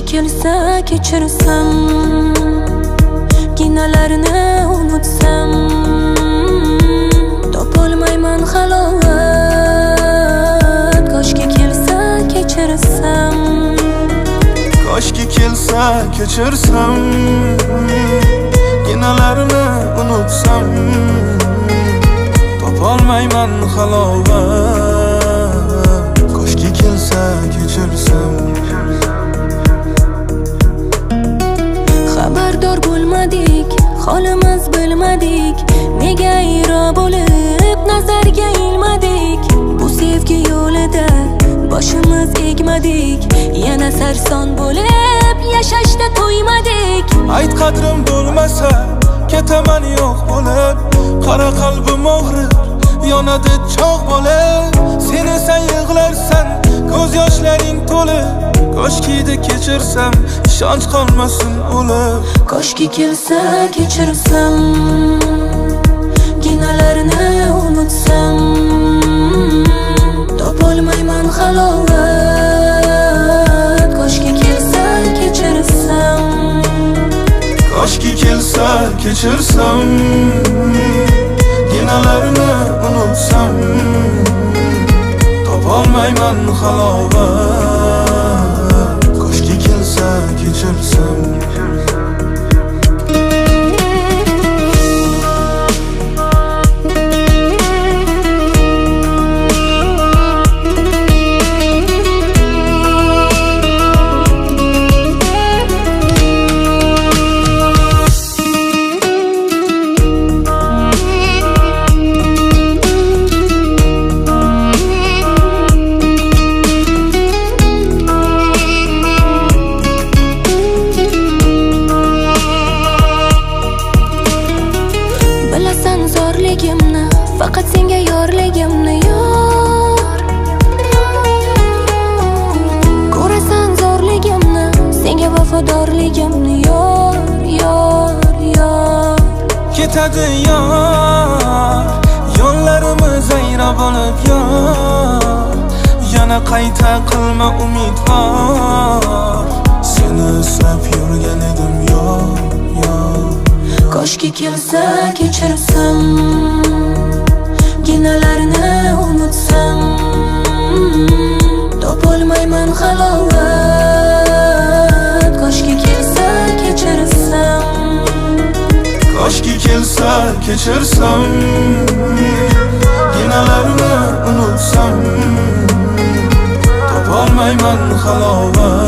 kelsa kechirsam, kinolarni unutsam, topolmayman halovat. Koshki kelsa kechirsam, koshki kelsa kechirsam, kinolarni unutsam, topolmayman halovat. Koshki kelsa kechirsam. Xabardor bo'lmadik, holimiz bilmadik, nega iro bo'lib nazarga ilmadik. Bu sevgi yo'lida boshimiz egmadik, yana sarson bo'lib yashashda to'ymadik. Ayt qadrim bo'lmasa ketaman yo'q bo'lib, qara qalbim og'rir, yonadi cho'g' bo'lib. Sen esa yig'larsan, ko'z yoshlaring to'lib. Koshkida kechirsam, ishonch qolmasin o'lib. Koshki kelsa kechirsam, kinolarni unutsam, topolmayman halovat. Koshki kelsa kechirsam, koshki kelsa kechirsam, kinolarni unutsam, topolmayman halovat. Koshki kelsa kechirsam. bilasan zo'rligimni, faqat senga yorligimni yor. Ko'rasan zo'rligimni, senga vafodorligimni yor, yor, yor. Ketadi yor, yo'llarimiz ayro bo'lib yor. Yana qayta qilma umid bor, seni izlab yurgan edim yor, yor. Koshki kelsa kechirsam, kinolarni unutsam, topolmayman halovat. Koshki kelsa kechirsam, koshki kelsa kechirsam, kinolarni unutsam, topolmayman halovat.